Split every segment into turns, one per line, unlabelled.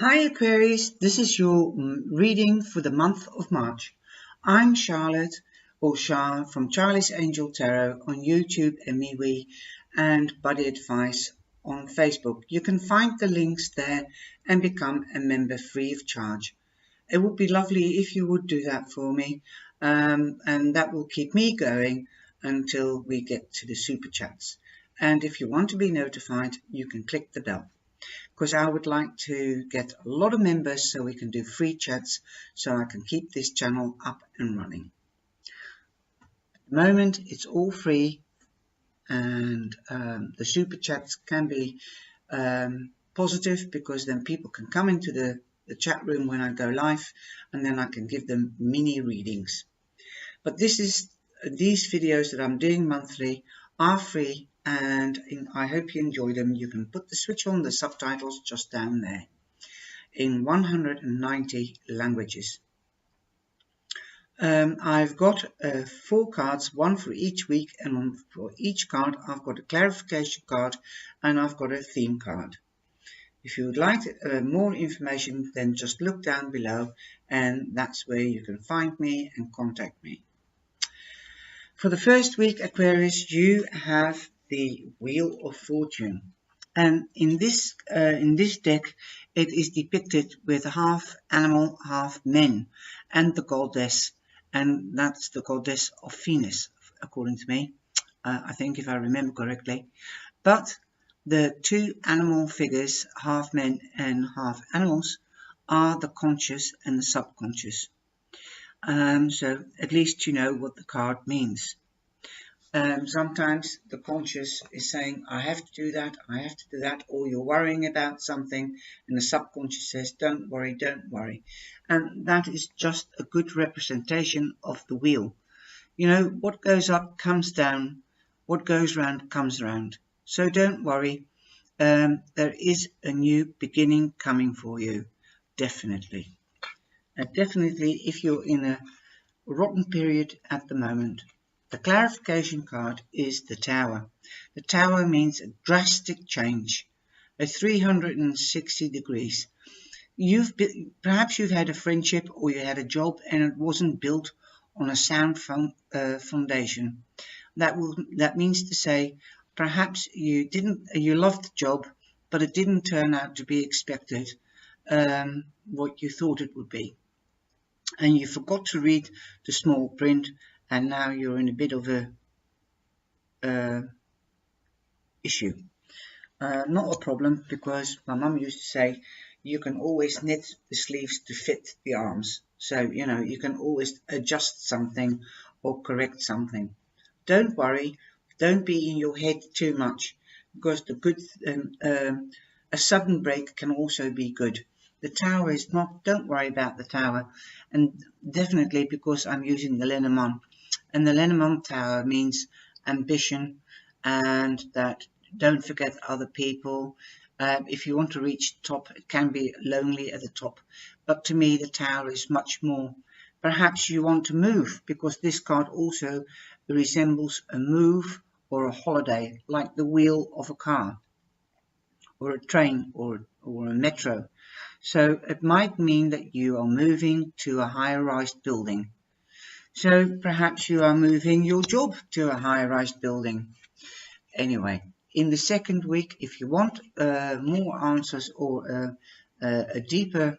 Hi Aquarius, this is your reading for the month of March. I'm Charlotte or Char from Charlie's Angel Tarot on YouTube and MeWe and Buddy Advice on Facebook. You can find the links there and become a member free of charge. It would be lovely if you would do that for me, and that will keep me going until we get to the super chats. And if you want to be notified, you can click the bell, because I would like to get a lot of members so we can do free chats so I can keep this channel up and running. At the moment it's all free, and the super chats can be positive, because then people can come into the chat room when I go live, and then I can give them mini readings. But these videos that I'm doing monthly are free, and I hope you enjoy them. You can put the switch on the subtitles just down there in 190 languages. I've got 4 cards, one for each week, and for each card I've got a clarification card and I've got a theme card. If you would like more information, then just look down below, and that's where you can find me and contact me. For the first week, Aquarius, you have the Wheel of Fortune, and in this deck it is depicted with half animal, half men, and the goddess, and that's the goddess of Venus, according to me, I think, if I remember correctly. But the 2 animal figures, half men and half animals, are the conscious and the subconscious. So at least you know what the card means. Sometimes the conscious is saying, I have to do that, I have to do that, or you're worrying about something, and the subconscious says, don't worry, don't worry. And that is just a good representation of the wheel. You know, what goes up comes down, what goes round comes round. So don't worry, there is a new beginning coming for you, definitely. Definitely, if you're in a rotten period at the moment. The clarification card is the Tower. The Tower means a drastic change, a 360 degrees. Perhaps you've had a friendship or you had a job and it wasn't built on a sound foundation. That means to say, perhaps you loved the job, but it didn't turn out to be expected, what you thought it would be, and you forgot to read the small print, and now you're in a bit of a issue. Not a problem, because my mum used to say you can always knit the sleeves to fit the arms. So, you know, you can always adjust something or correct something. Don't worry, don't be in your head too much, because a sudden break can also be good. The Tower is not, don't worry about the Tower, and definitely because I'm using the Lenormand, and the Lenormand Tower means ambition, and that don't forget other people. If you want to reach top, it can be lonely at the top, but to me the Tower is much more. Perhaps you want to move, because this card also resembles a move or a holiday, like the wheel of a car or a train or a metro. So it might mean that you are moving to a higher-rise building. So perhaps you are moving your job to a higher-rise building. Anyway, in the second week, if you want more answers or a deeper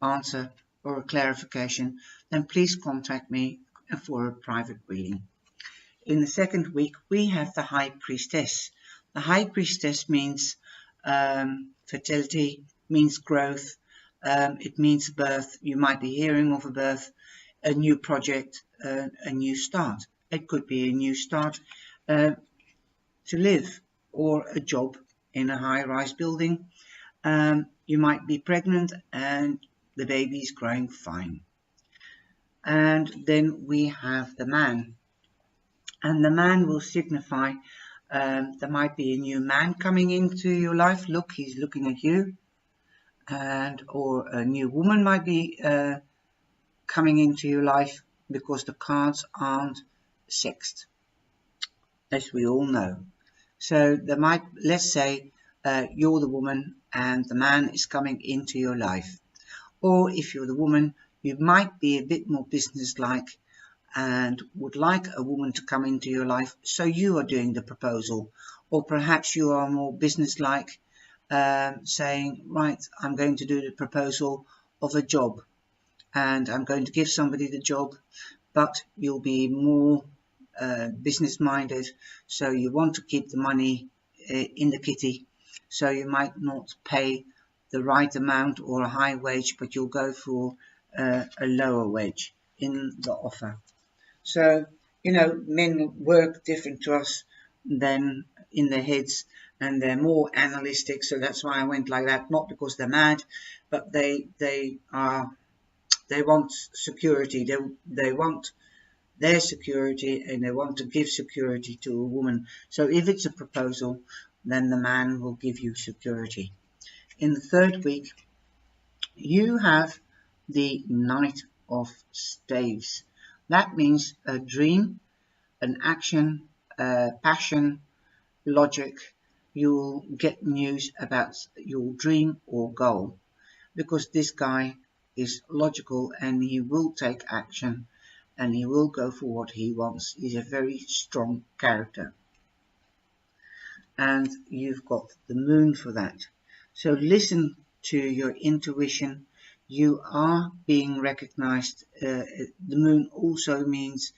answer or a clarification, then please contact me for a private reading. In the second week, we have the High Priestess. The High Priestess means fertility, means growth, it means birth. You might be hearing of a birth, a new project, a new start. It could be a new start to live, or a job in a high-rise building. You might be pregnant and the baby's growing fine. And then we have the Man, and the Man will signify there might be a new man coming into your life. Look, he's looking at you. Or a new woman might be coming into your life, because the cards aren't sexed, as we all know. So there might, let's say, you're the woman and the man is coming into your life. Or if you're the woman, you might be a bit more businesslike and would like a woman to come into your life, so you are doing the proposal. Or perhaps you are more businesslike, saying, right, I'm going to do the proposal of a job and I'm going to give somebody the job, but you'll be more business minded, so you want to keep the money in the kitty, so you might not pay the right amount or a high wage, but you'll go for a lower wage in the offer. So, you know, men work different to us than in their heads, and they're more analytic, so that's why I went like that, not because they're mad, but they want security, they want their security, and they want to give security to a woman. So if it's a proposal, then the man will give you security. In the third week, you have the Knight of Staves. That means a dream, an action, passion, logic. You'll get news about your dream or goal, because this guy is logical and he will take action and he will go for what he wants. He's a very strong character. And you've got the moon for that. So listen to your intuition. You are being recognized. The moon also means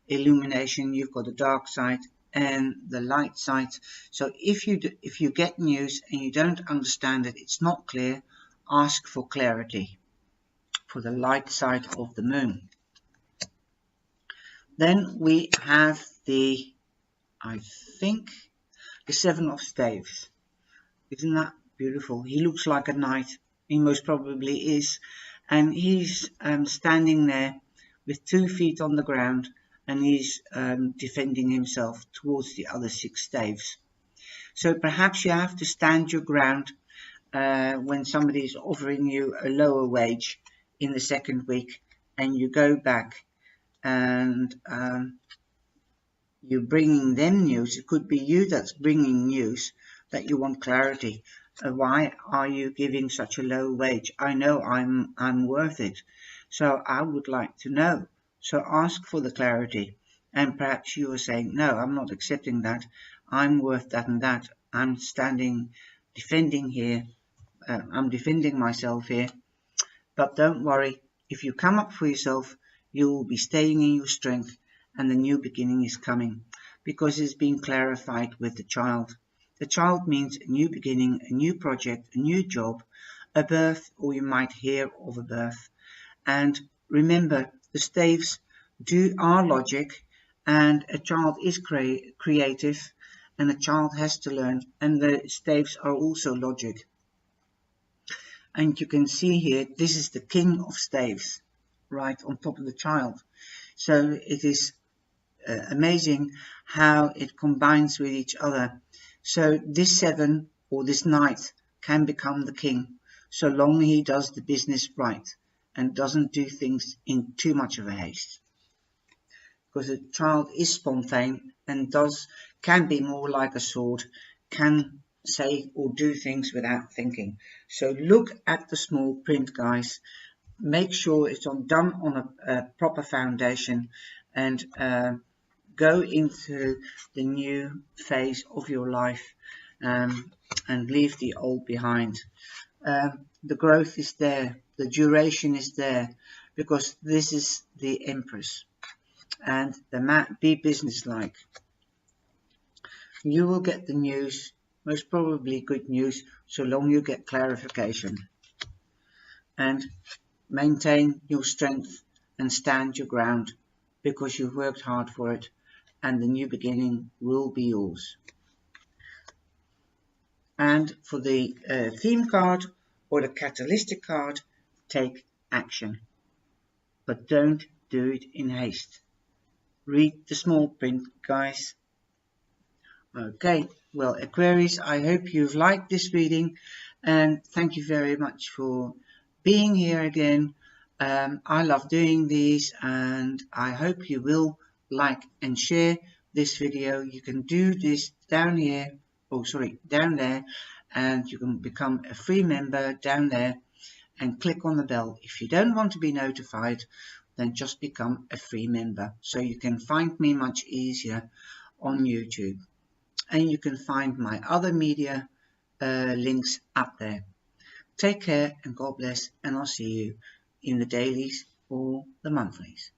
illumination. You've got the dark side and the light side. So if you get news and you don't understand it, it's not clear, ask for clarity for the light side of the moon. Then we have the, I think, the Seven of Staves. Isn't that beautiful? He looks like a knight. He most probably is. And he's standing there with 2 feet on the ground, and he's defending himself towards the other 6 staves. So perhaps you have to stand your ground when somebody is offering you a lower wage in the second week, and you go back and you're bringing them news. It could be you that's bringing news that you want clarity. Why are you giving such a low wage? I know I'm worth it, so I would like to know. So ask for the clarity, and perhaps you are saying, no, I'm not accepting that. I'm worth that and that. I'm defending here. I'm defending myself here. But don't worry, if you come up for yourself, you will be staying in your strength, and the new beginning is coming, because it's been clarified with the child. The child means a new beginning, a new project, a new job, a birth, or you might hear of a birth. And remember, the staves are logic, and a child is creative, and a child has to learn, and the staves are also logic. And you can see here, this is the King of Staves, right on top of the child. So it is amazing how it combines with each other. So this 7 or this knight can become the king, so long he does the business right and doesn't do things in too much of a haste. Because a child is spontaneous and can be more like a sword, can say or do things without thinking. So look at the small print, guys. Make sure it's done on a proper foundation, and go into the new phase of your life, and leave the old behind. The growth is there, the duration is there, because this is the Empress, and be businesslike. You will get the news, most probably good news, so long you get clarification. And maintain your strength and stand your ground, because you've worked hard for it, and the new beginning will be yours. And for the theme card or the catalytic card, take action, but don't do it in haste. Read the small print, guys. Okay, well, Aquarius, I hope you've liked this reading, and thank you very much for being here again. I love doing these, and I hope you will like and share this video. You can do this down here down there, and you can become a free member down there and click on the bell. If you don't want to be notified, then just become a free member, so you can find me much easier on YouTube, and you can find my other media links up there. Take care and God bless, and I'll see you in the dailies or the monthlies.